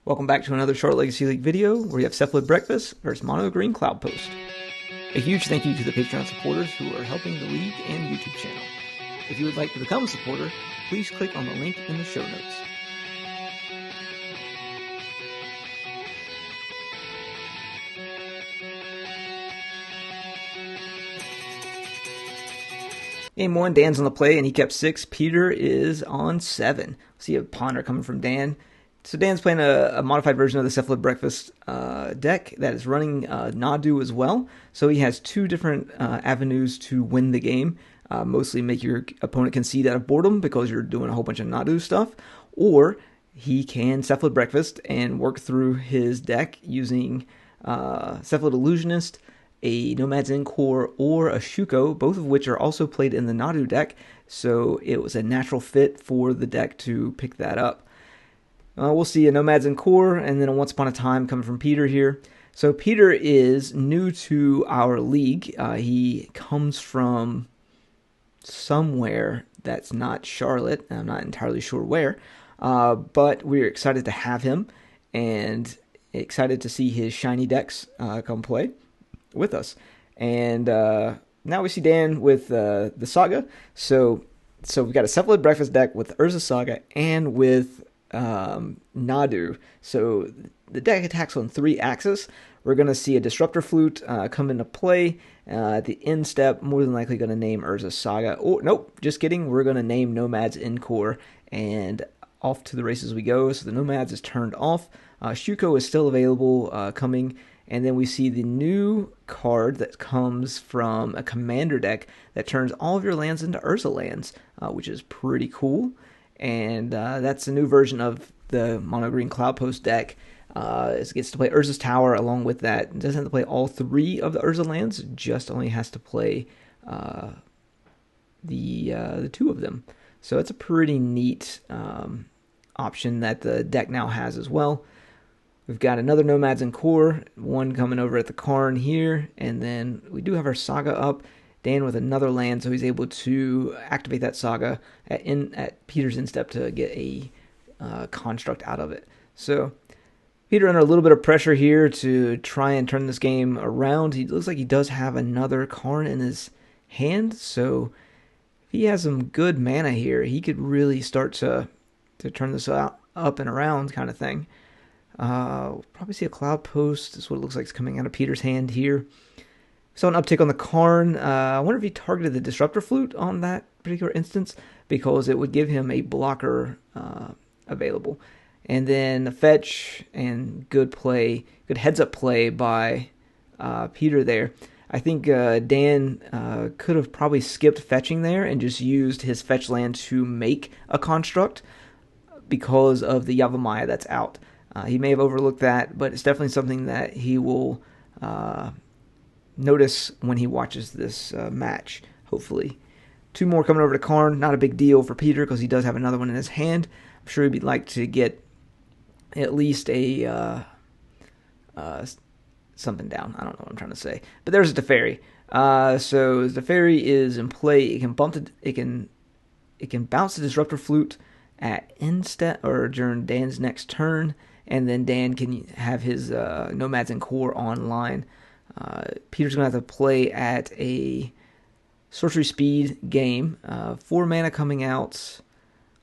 Welcome back to another Short Legacy League video where we have Cephalid Breakfast versus Mono Green Cloudpost. A huge thank you to the Patreon supporters who are helping the league and YouTube channel. If you would like to become a supporter, please click on the link in the show notes. Game 1, Dan's on the play and he kept 6. Peter is on 7. See a ponder coming from Dan. So Dan's playing a modified version of the Cephalid Breakfast deck that is running Nadu as well. So he has two different avenues to win the game. Mostly make your opponent concede out of boredom because you're doing a whole bunch of Nadu stuff. Or he can Cephalid Breakfast and work through his deck using Cephalid Illusionist, a Nomad's Encore, or a Shuko, both of which are also played in the Nadu deck. So it was a natural fit for the deck to pick that up. We'll see a Nomad's Encore and then a Once Upon a Time coming from Peter here. So Peter is new to our league. He comes from somewhere that's not Charlotte. I'm not entirely sure where. But we're excited to have him and excited to see his shiny decks come play with us. And now we see Dan with the Saga. So we've got a Cephalid Breakfast deck with Urza Saga and with Nadu. So the deck attacks on 3 axes. We're going to see a Disruptor Flute come into play. At the end step, more than likely going to name Urza Saga. Oh, nope, just kidding. We're going to name Nomad's Encore, and off to the races we go. So the Nomads is turned off. Shuko is still available coming. And then we see the new card that comes from a commander deck that turns all of your lands into Urza lands, which is pretty cool. And that's a new version of the Mono Green Cloudpost deck. It gets to play Urza's Tower along with that. It doesn't have to play all 3 of the Urza lands, just only has to play the 2 of them. So it's a pretty neat option that the deck now has as well. We've got another Nomad's Encore, one coming over at the Karn here, and then we do have our Saga up. Dan with another land, so he's able to activate that Saga at Peter's instep to get a construct out of it. So Peter under a little bit of pressure here to try and turn this game around. He looks like he does have another Karn in his hand, so if he has some good mana here, he could really start to turn this up and around kind of thing. We'll probably see a Cloudpost. This is what it looks like is coming out of Peter's hand here. Saw an uptick on the Karn. I wonder if he targeted the Disruptor Flute on that particular instance, because it would give him a blocker available. And then a fetch and good play, good heads-up play by Peter there. I think Dan could have probably skipped fetching there and just used his fetch land to make a construct because of the Yavimaya that's out. He may have overlooked that, but it's definitely something that he will notice when he watches this match, hopefully. 2 more coming over to Karn. Not a big deal for Peter because he does have another one in his hand. I'm sure he'd like to get at least a something down. I don't know what I'm trying to say. But there's the Teferi. So the Teferi is in play. It can bounce the Disruptor Flute at instep or during Dan's next turn, and then Dan can have his Nomads Encore online. Peter's going to have to play at a sorcery speed game. 4 mana coming out.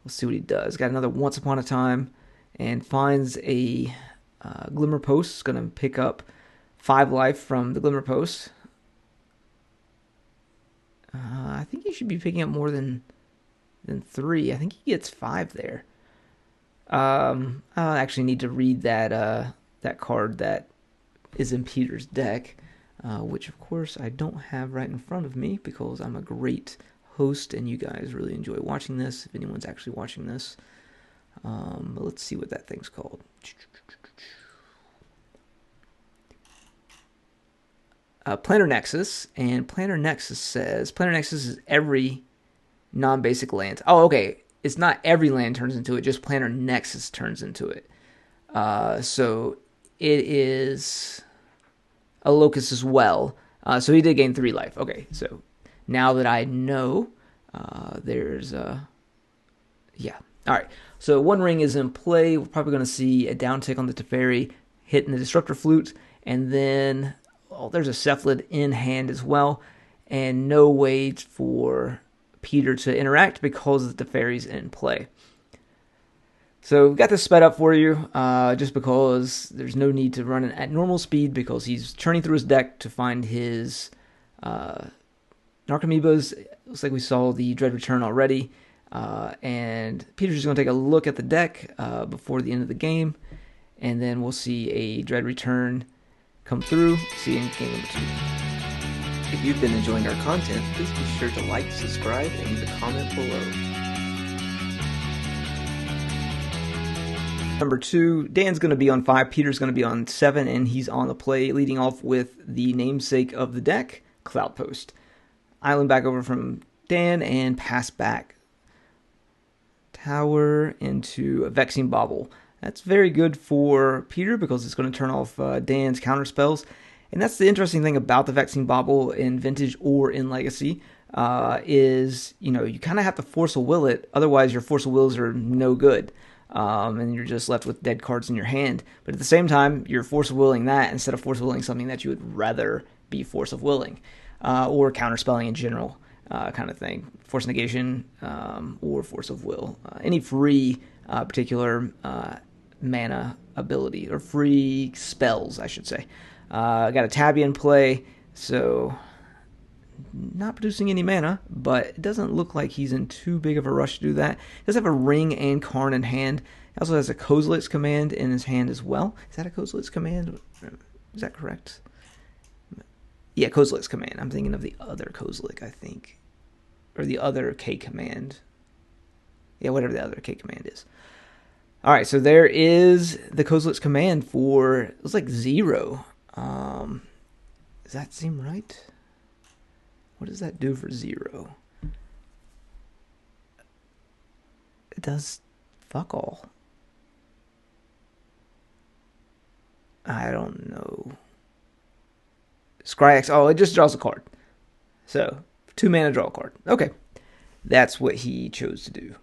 Let's see what he does. Got another Once Upon a Time and finds a Glimmer Post. It's going to pick up 5 life from the Glimmer Post. I think he should be picking up more than 3. I think he gets 5 there. I actually need to read that card that is in Peter's deck, which of course I don't have right in front of me because I'm a great host and you guys really enjoy watching this, if anyone's actually watching this. Let's see what that thing's called. Planner Nexus, and Planner Nexus says, Planner Nexus is every non-basic land. Oh, okay. It's not every land turns into it, just Planner Nexus turns into it. So it is a Locust as well. So he did gain 3 life. Okay, so now that I know, there's... yeah, All right, so One Ring is in play. We're probably going to see a down tick on the Teferi, hitting the Disruptor Flute, and then there's a Cephalid in hand as well, and no way for Peter to interact because the Teferi's in play. So we've got this sped up for you, just because there's no need to run it at normal speed because he's churning through his deck to find his Narcomoebas. Looks like we saw the Dread Return already. And Peter's just going to take a look at the deck before the end of the game, and then we'll see a Dread Return come through, see in game number 2. If you've been enjoying our content, please be sure to like, subscribe, and leave a comment below. Number 2, Dan's going to be on 5, Peter's going to be on 7, and he's on the play, leading off with the namesake of the deck, Cloudpost. Island back over from Dan and pass back Tower into a Vexing Bauble. That's very good for Peter because it's going to turn off Dan's counter spells. And that's the interesting thing about the Vexing Bauble in Vintage or in Legacy, is, you kind of have to force a will it, otherwise your force of wills are no good. And you're just left with dead cards in your hand. But at the same time, you're force of willing that instead of force of willing something that you would rather be force of willing, or counterspelling in general, kind of thing. Force negation, or force of will. Any free particular mana ability, or free spells, I should say. Got a Tabby in play, so not producing any mana, but it doesn't look like he's in too big of a rush to do that. He does have a Ring and Karn in hand. He also has a Kozilek's Command in his hand as well. Is that a Kozilek's Command? Is that correct? Yeah, Kozilek's Command. I'm thinking of the other Kozilek, I think. Or the other K Command. Yeah, whatever the other K Command is. Alright, so there is the Kozilek's Command for, it was like 0. Does that seem right? What does that do for 0? It does fuck all. I don't know. Scryax, it just draws a card. So, 2 mana, draw a card. Okay. That's what he chose to do.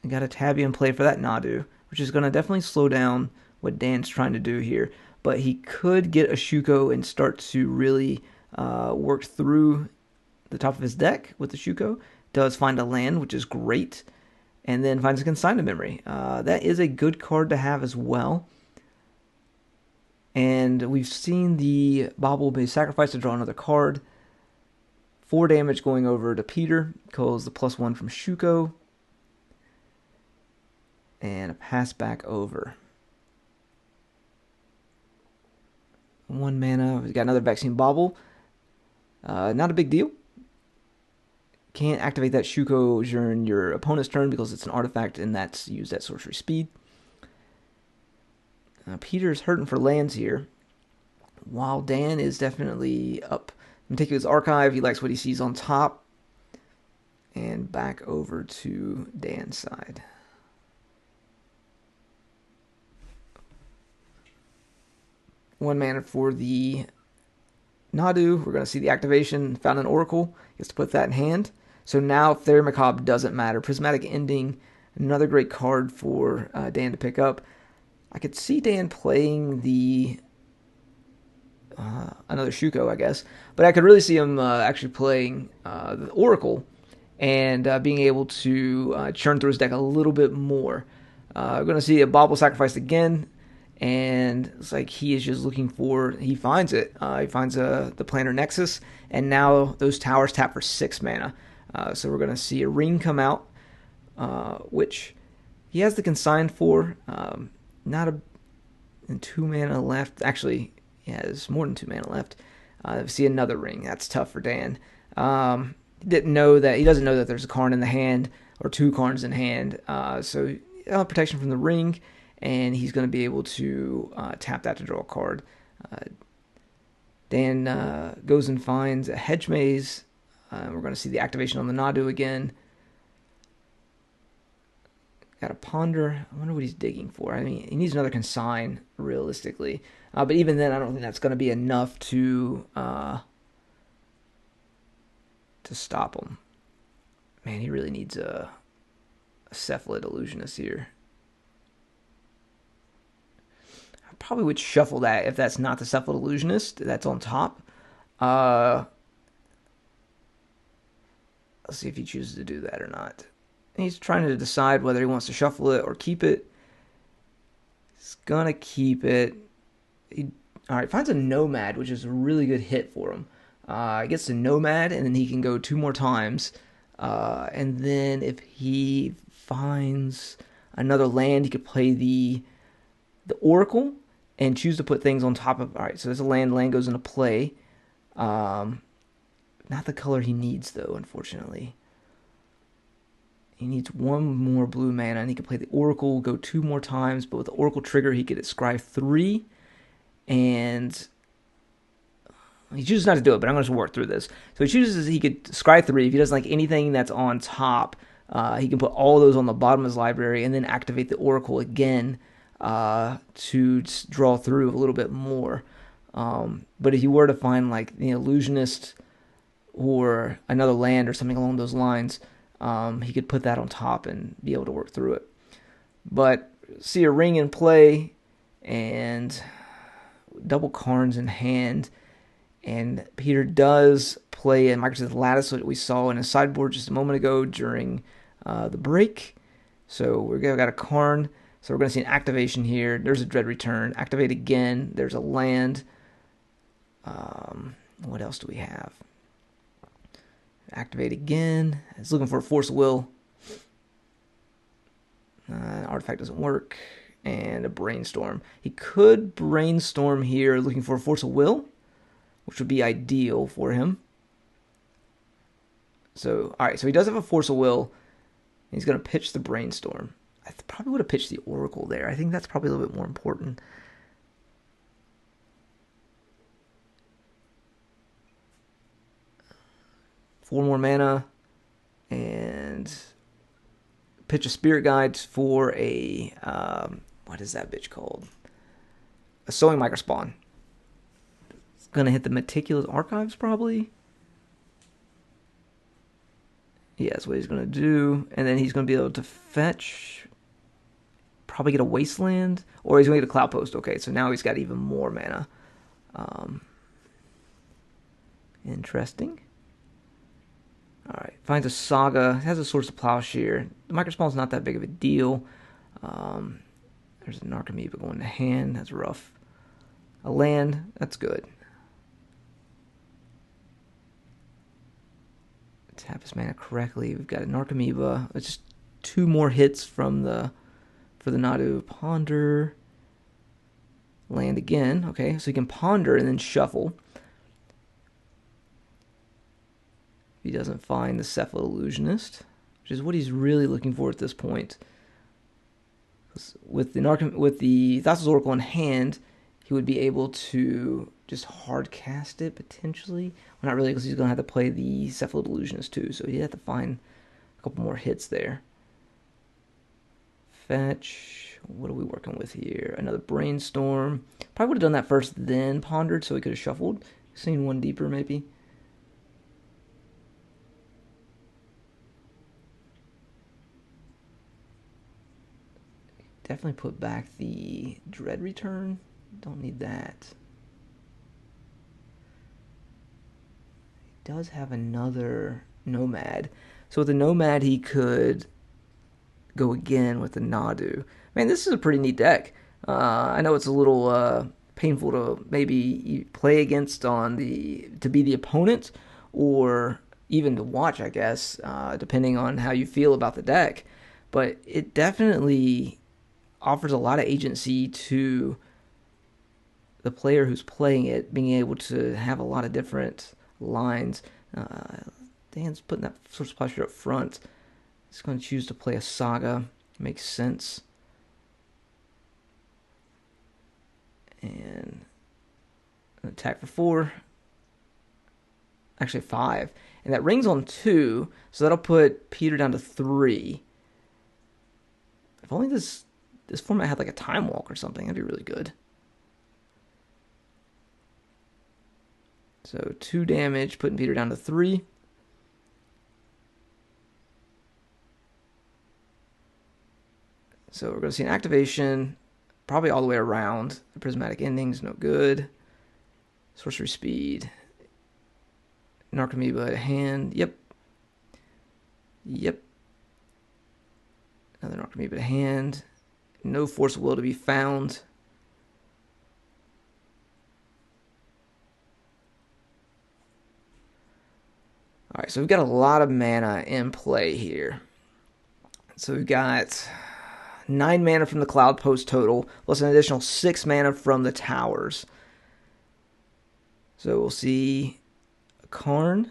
I got a Tabby in play for that Nadu, which is going to definitely slow down what Dan's trying to do here. But he could get a Shuko and start to really work through the top of his deck with the Shuko. Does find a land, which is great. And then finds a Consigned Memory. That is a good card to have as well. And we've seen the Bauble be sacrificed to draw another card. 4 damage going over to Peter. Calls the +1 from Shuko. And a pass back over. 1 mana. We've got another Vexing Bauble. Not a big deal. Can't activate that Shuko during your opponent's turn because it's an artifact and that's used at sorcery speed. Peter's hurting for lands here, while Dan is definitely up. Meticulous Archive, he likes what he sees on top. And back over to Dan's side. One mana for the Nadu. We're going to see the activation. Found an Oracle. He has to put that in hand. So now Therian Macabre doesn't matter. Prismatic Ending, another great card for Dan to pick up. I could see Dan playing the another Shuko, I guess. But I could really see him actually playing the Oracle and being able to churn through his deck a little bit more. We're going to see a Bauble sacrificed again. And it's like he is just looking for, he finds it. He finds the Planar Nexus. And now those towers tap for 6 mana. So we're going to see a Ring come out, which he has the Consign for. Not and 2 mana left. Actually, he has more than 2 mana left. See another Ring. That's tough for Dan. He doesn't know that there's a Karn in the hand or 2 Karns in hand. So protection from the Ring, and he's going to be able to tap that to draw a card. Dan goes and finds a Hedge Maze. We're going to see the activation on the Nadu again. Got to ponder. I wonder what he's digging for. I mean, he needs another Consign, realistically. But even then, I don't think that's going to be enough to stop him. Man, he really needs a Cephalid Illusionist here. I probably would shuffle that if that's not the Cephalid Illusionist that's on top. Let's see if he chooses to do that or not. He's trying to decide whether he wants to shuffle it or keep it. He's gonna keep it. All right, finds a Nomad, which is a really good hit for him. He gets the Nomad, and then he can go 2 more times. And then if he finds another land, he could play the Oracle and choose to put things on top of. All right, so there's a land. Land goes into play. Not the color he needs, though, unfortunately. He needs 1 more blue mana, and he can play the Oracle, go 2 more times. But with the Oracle trigger, he could scry 3. And he chooses not to do it, but I'm going to work through this. So he chooses he could scry 3. If he doesn't like anything that's on top, he can put all those on the bottom of his library and then activate the Oracle again to draw through a little bit more. But if you were to find like the Illusionist or another land or something along those lines, he could put that on top and be able to work through it. But see a ring in play and double Karns in hand. And Peter does play a Microsoft Lattice that we saw in a sideboard just a moment ago during the break. So we've got a Karn. So we're going to see an activation here. There's a Dread Return. Activate again. There's a land. What else do we have? Activate again. It's looking for a Force of Will. Artifact doesn't work. And a Brainstorm. He could Brainstorm here looking for a Force of Will, which would be ideal for him. So, all right, so he does have a Force of Will. He's going to pitch the Brainstorm. I probably would have pitched the Oracle there. I think that's probably a little bit more important. Four more mana. And pitch a Spirit Guide for a... what is that bitch called? A Sowing Microspawn. It's going to hit the Meticulous Archives, probably. Yeah, that's what he's going to do. And then he's going to be able to fetch... Probably get a Wasteland. Or he's going to get a Cloudpost. Okay, so now he's got even more mana. Interesting. Alright, finds a Saga. Has a Source of Plowshare. The Microspawn's not that big of a deal. There's an Narcomoeba going to hand. That's rough. A land. That's good. Tap his mana correctly. We've got a Narcomoeba. It's just 2 more hits for the Nadu. Ponder. Land again. Okay, so he can ponder and then shuffle. If he doesn't find the Cephalid Illusionist, which is what he's really looking for at this point. With the Thassa's Oracle in hand, he would be able to just hard cast it potentially. Well, not really, because he's going to have to play the Cephalid Illusionist too, so he'd have to find a couple more hits there. Fetch. What are we working with here? Another Brainstorm. Probably would have done that first, then pondered, so he could have shuffled. Seen 1 deeper, maybe. Definitely put back the Dread Return. Don't need that. He does have another Nomad. So with the Nomad, he could go again with the Nadu. Man, this is a pretty neat deck. I know it's a little painful to maybe play against to be the opponent, or even to watch, I guess, depending on how you feel about the deck. But it definitely offers a lot of agency to the player who's playing it, being able to have a lot of different lines. Dan's putting that Source of Plowshare up front. He's going to choose to play a Saga. Makes sense. And an attack for 4. Actually 5. And that ring's on 2, so that'll put Peter down to 3. If only this format had like a Time Walk or something, that'd be really good. So 2 damage, putting Peter down to 3. So we're going to see an activation, probably all the way around. The prismatic ending's no good. Sorcery speed. Narcomoeba at hand. Yep. Another Narcomoeba at hand. No Force of Will to be found. Alright, so we've got a lot of mana in play here. So we've got 9 mana from the Cloudpost total, plus an additional 6 mana from the towers. So we'll see a Karn.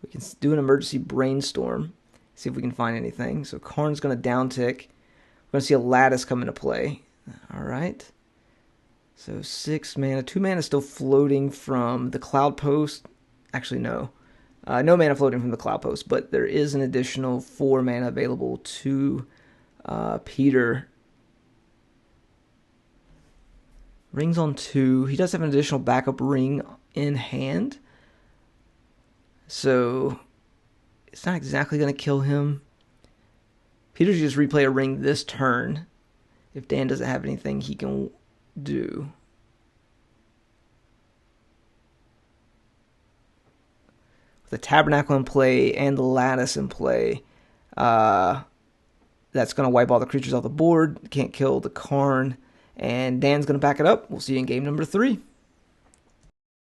We can do an emergency brainstorm, see if we can find anything. So Karn's going to downtick. We're going to see a Lattice come into play. Alright. So 6 mana. 2 mana still floating from the Cloudpost. Actually, no. No mana floating from the Cloudpost, but there is an additional 4 mana available to Peter. Rings on 2. He does have an additional backup ring in hand. So it's not exactly going to kill him. Peter should just replay a ring this turn if Dan doesn't have anything he can do. The Tabernacle in play and the Lattice in play, that's going to wipe all the creatures off the board. Can't kill the Karn, and Dan's going to back it up. We'll see you in game number 3.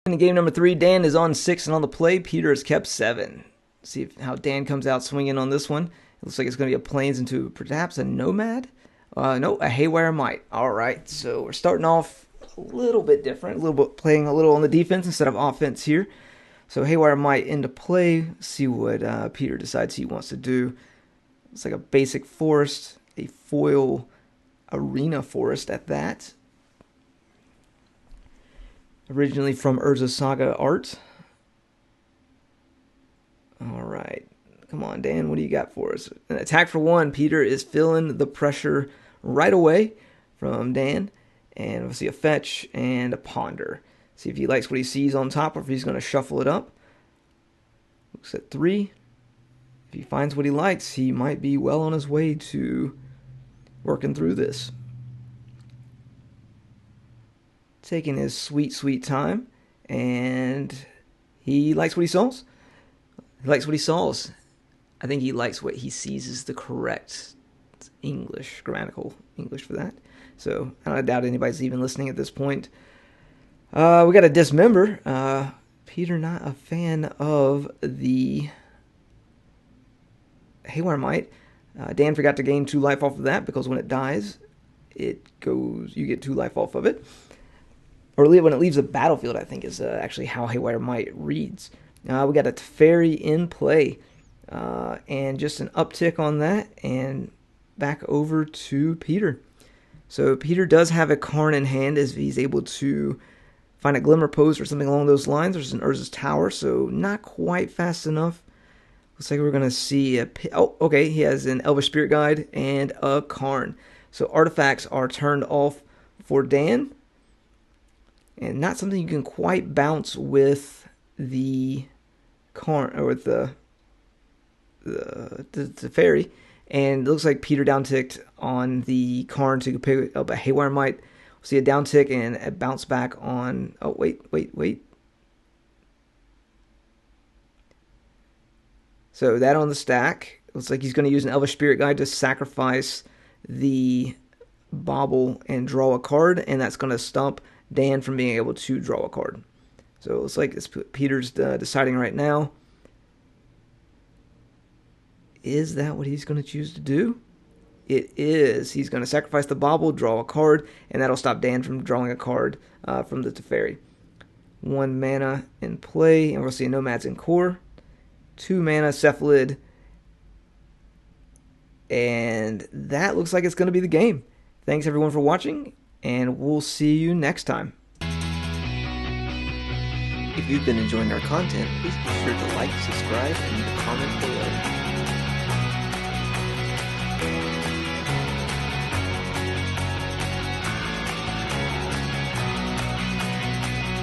In game number 3, Dan is on 6 and on the play. Peter has kept 7. See how Dan comes out swinging on this one. It looks like it's going to be a Plains into perhaps a Nomad. No, a Haywire Might. All right, so we're starting off a little bit different, a little bit playing a little on the defense instead of offense here. So Haywire Might into play. See what Peter decides he wants to do. It's like a basic forest, a foil arena forest at that. Originally from Urza Saga art. All right. Come on, Dan. What do you got for us? An attack for 1. Peter is feeling the pressure right away from Dan. And we'll see a fetch and a ponder. See if he likes what he sees on top or if he's going to shuffle it up. Looks at 3. If he finds what he likes, he might be well on his way to working through this. Taking his sweet, sweet time. And he likes what he saws. He likes what he saws. I think he likes what he sees is the correct English, grammatical English for that. So I don't doubt anybody's even listening at this point. We got a Dismember. Peter not a fan of the Haywire Might. Dan forgot to gain 2 life off of that because when it dies, you get 2 life off of it. Or when it leaves the battlefield, I think is actually how Haywire Might reads. We got a Teferi in play. And just an uptick on that and back over to Peter. So Peter does have a Karn in hand as he's able to find a Glimmer Post or something along those lines. There's an Urza's Tower, so not quite fast enough. Looks like we're going to see okay, he has an Elvish Spirit Guide and a Karn. So artifacts are turned off for Dan. And not something you can quite bounce with the Karn, or with the Teferi. And it looks like Peter downticked on the Karn to pick up a Haywire Might. We'll see a downtick and a bounce back on... Oh, wait. So that on the stack. Looks like he's going to use an Elvish Spirit Guide to sacrifice the Bauble and draw a card. And that's going to stop Dan from being able to draw a card. So it looks like Peter's deciding right now. Is that what he's going to choose to do? It is. He's going to sacrifice the Bauble, draw a card, and that'll stop Dan from drawing a card from the Teferi. 1 mana in play, and we'll see Nomads in core. 2 mana, Cephalid. And that looks like it's going to be the game. Thanks everyone for watching, and we'll see you next time. If you've been enjoying our content, please be sure to like, subscribe, and leave a comment below.